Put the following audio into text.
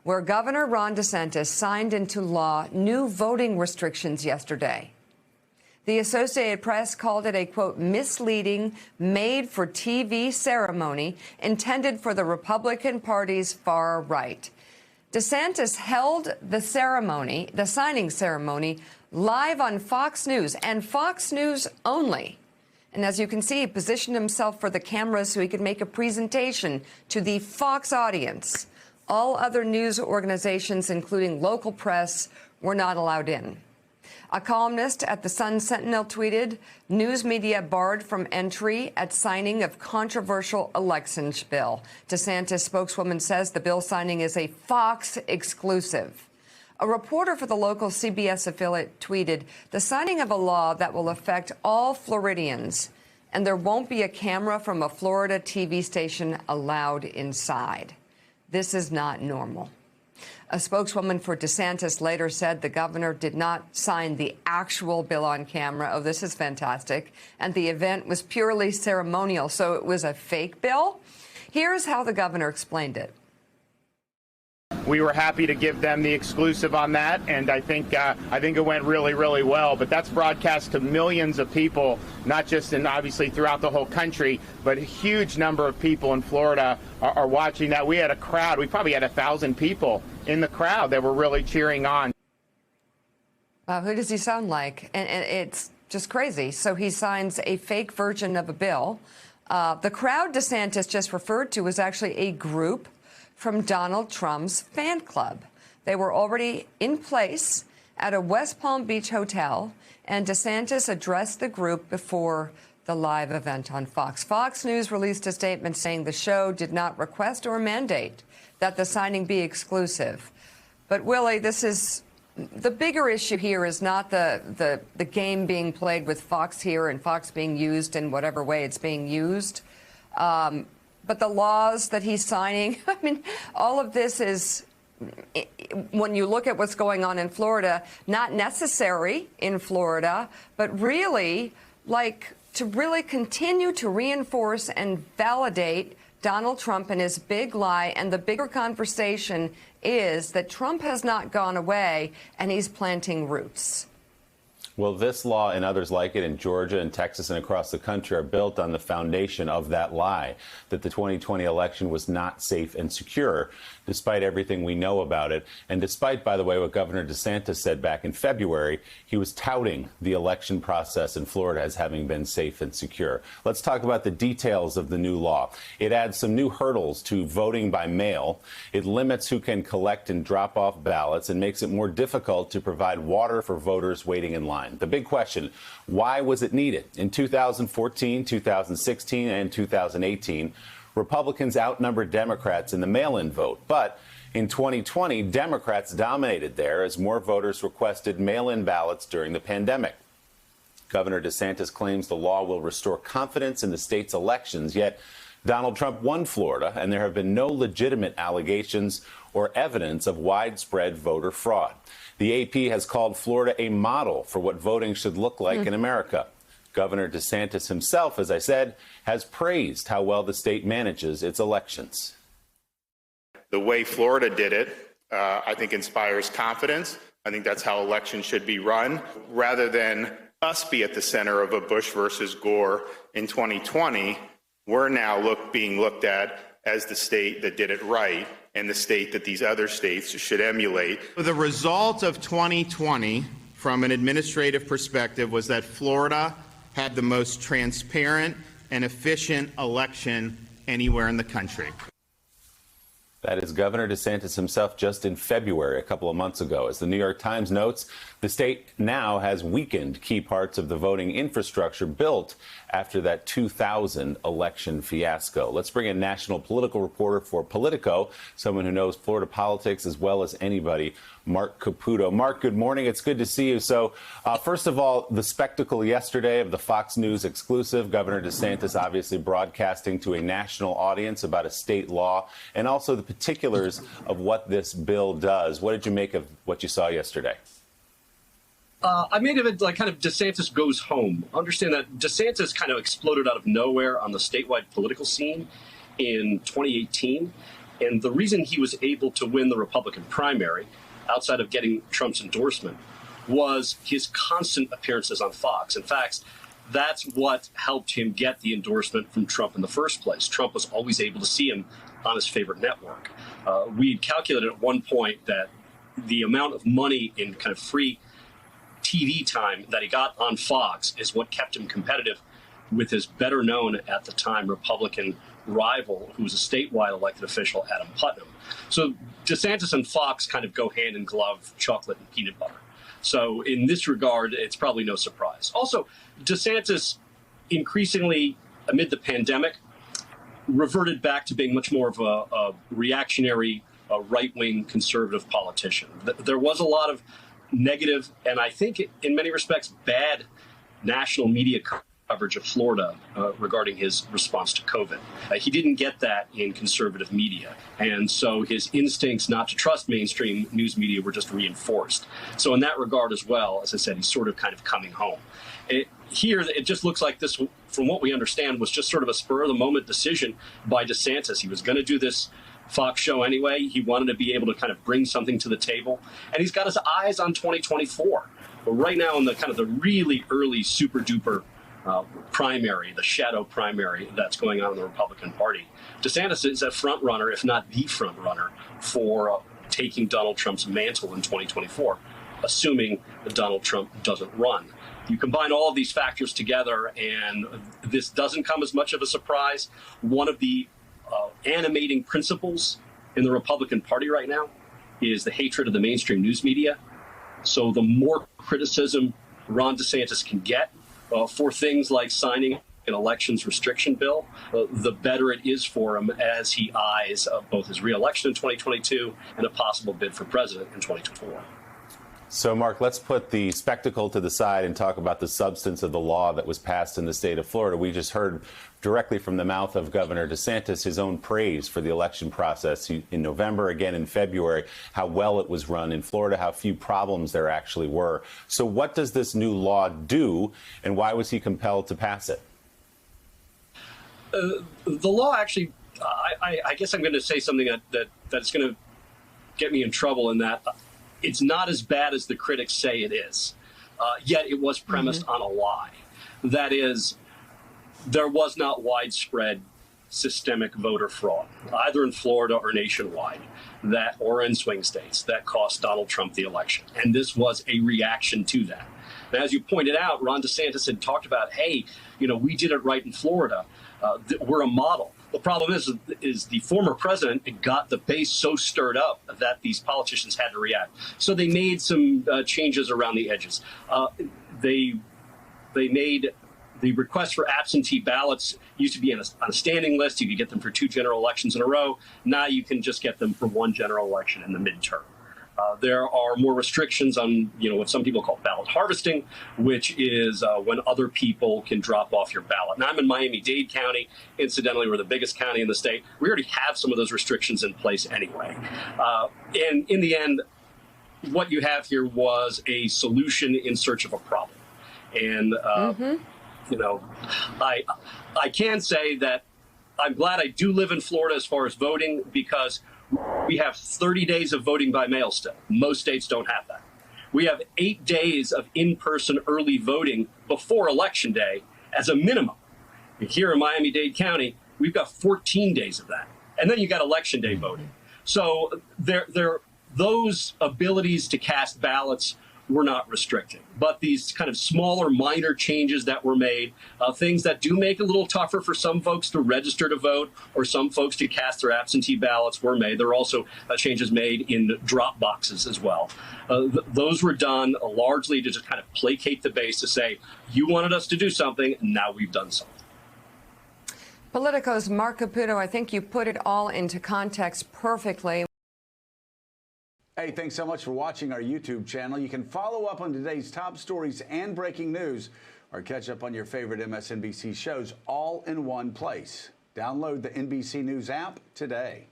where Governor Ron DeSantis signed into law new voting restrictions yesterday. The Associated Press called it a, quote, misleading, made-for-TV ceremony intended for the Republican Party's far right. DeSantis held the ceremony, the signing ceremony, live on Fox News, and Fox News only. And as you can see, he positioned himself for the camera so he could make a presentation to the Fox audience. All other news organizations, including local press, were not allowed in. A columnist at the Sun-Sentinel tweeted, news media barred from entry at signing of controversial elections bill. DeSantis spokeswoman says the bill signing is a Fox exclusive. A reporter for the local CBS affiliate tweeted, the signing of a law that will affect all Floridians, and there won't be a camera from a Florida TV station allowed inside. This is not normal. A spokeswoman for DeSantis later said the governor did not sign the actual bill on camera. Oh, this is fantastic. And the event was purely ceremonial, so it was a fake bill. Here's how the governor explained it. We were happy to give them the exclusive on that, and I think it went really, really well. But that's broadcast to millions of people, not just in obviously throughout the whole country, but a huge number of people in Florida are watching that. We had a crowd. We probably had 1,000 people in the crowd that were really cheering on. Who does he sound like? And it's just crazy. So he signs a fake version of a bill. The crowd DeSantis just referred to was actually a group from Donald Trump's fan club. They were already in place at a West Palm Beach hotel, and DeSantis addressed the group before the live event on Fox. Fox News released a statement saying the show did not request or mandate that the signing be exclusive. But, Willie, this is the bigger issue here is not the game being played with Fox here and Fox being used in whatever way it's being used. But the laws that he's signing, I mean, all of this is, when you look at what's going on in Florida, not necessary in Florida, but really, like, to really continue to reinforce and validate Donald Trump and his big lie. And the bigger conversation is that Trump has not gone away and he's planting roots. Well, this law and others like it in Georgia and Texas and across the country are built on the foundation of that lie, that the 2020 election was not safe and secure, despite everything we know about it. And despite, by the way, what Governor DeSantis said back in February, he was touting the election process in Florida as having been safe and secure. Let's talk about the details of the new law. It adds some new hurdles to voting by mail. It limits who can collect and drop off ballots and makes it more difficult to provide water for voters waiting in line. The big question, why was it needed? In 2014, 2016, and 2018, Republicans outnumbered Democrats in the mail-in vote. But in 2020, Democrats dominated there as more voters requested mail-in ballots during the pandemic. Governor DeSantis claims the law will restore confidence in the state's elections, yet Donald Trump won Florida, and there have been no legitimate allegations or evidence of widespread voter fraud. The AP has called Florida a model for what voting should look like in America. Governor DeSantis himself, as I said, has praised how well the state manages its elections. The way Florida did it, I think, inspires confidence. I think that's how elections should be run, rather than us be at the center of a Bush versus Gore in 2020. We're now being looked at as the state that did it right and the state that these other states should emulate. The result of 2020, from an administrative perspective, was that Florida had the most transparent and efficient election anywhere in the country. That is Governor DeSantis himself just in February, a couple of months ago. As the New York Times notes, the state now has weakened key parts of the voting infrastructure built after that 2000 election fiasco. Let's bring in national political reporter for Politico, someone who knows Florida politics as well as anybody, Mark Caputo. Mark, good morning. It's good to see you. So, first of all, the spectacle yesterday of the Fox News exclusive, Governor DeSantis obviously broadcasting to a national audience about a state law, and also the particulars of what this bill does. What did you make of what you saw yesterday? I made of it like kind of DeSantis goes home. Understand that DeSantis kind of exploded out of nowhere on the statewide political scene in 2018. And the reason he was able to win the Republican primary, outside of getting Trump's endorsement, was his constant appearances on Fox. In fact, that's what helped him get the endorsement from Trump in the first place. Trump was always able to see him on his favorite network. We calculated at one point that the amount of money in kind of free TV time that he got on Fox is what kept him competitive with his better known at the time Republican rival, who was a statewide elected official, Adam Putnam. So DeSantis and Fox kind of go hand in glove, chocolate and peanut butter. So in this regard, it's probably no surprise. Also, DeSantis increasingly, amid the pandemic, reverted back to being much more of a reactionary, right-wing conservative politician. There was a lot of negative, and I think in many respects, bad national media coverage of Florida regarding his response to COVID. He didn't get that in conservative media. And so his instincts not to trust mainstream news media were just reinforced. So in that regard as well, as I said, he's sort of kind of coming home. Here, it just looks like this, from what we understand, was just sort of a spur-of-the-moment decision by DeSantis. He was going to do this Fox show anyway. He wanted to be able to kind of bring something to the table. And he's got his eyes on 2024. But right now, in the kind of the really early super-duper primary, the shadow primary that's going on in the Republican Party, DeSantis is a front runner, if not the front runner, for taking Donald Trump's mantle in 2024, assuming that Donald Trump doesn't run. You combine all of these factors together, and this doesn't come as much of a surprise. One of the animating principles in the Republican Party right now is the hatred of the mainstream news media. So the more criticism Ron DeSantis can get for things like signing an elections restriction bill, the better it is for him as he eyes both his reelection in 2022 and a possible bid for president in 2024. So, Mark, let's put the spectacle to the side and talk about the substance of the law that was passed in the state of Florida. We just heard directly from the mouth of Governor DeSantis his own praise for the election process in November, again in February, how well it was run in Florida, how few problems there actually were. So what does this new law do, and why was he compelled to pass it? The law actually, I guess I'm going to say something that's going to get me in trouble in that it's not as bad as the critics say it is, yet it was premised on a lie. That is, there was not widespread systemic voter fraud, either in Florida or nationwide, or in swing states, that cost Donald Trump the election. And this was a reaction to that. And as you pointed out, Ron DeSantis had talked about, hey, we did it right in Florida. We're a model. The problem is the former president got the base so stirred up that these politicians had to react. So they made some changes around the edges. They made the request for absentee ballots used to be on a standing list. You could get them for 2 general elections in a row. Now you can just get them for 1 general election in the midterm. There are more restrictions on, what some people call ballot harvesting, which is when other people can drop off your ballot. Now, I'm in Miami-Dade County. Incidentally, we're the biggest county in the state. We already have some of those restrictions in place anyway. And in the end, what you have here was a solution in search of a problem. And, I can say that I'm glad I do live in Florida as far as voting, because we have 30 days of voting by mail still. Most states don't have that. We have 8 days of in-person early voting before Election Day as a minimum. Here in Miami-Dade County, we've got 14 days of that. And then you got Election Day voting. So those abilities to cast ballots were not restricted. But these kind of smaller, minor changes that were made, things that do make it a little tougher for some folks to register to vote or some folks to cast their absentee ballots were made. There are also changes made in drop boxes as well. Those were done largely to just kind of placate the base to say, you wanted us to do something, now we've done something. Politico's Mark Caputo, I think you put it all into context perfectly. Hey, thanks so much for watching our YouTube channel. You can follow up on today's top stories and breaking news, or catch up on your favorite MSNBC shows all in one place. Download the NBC News app today.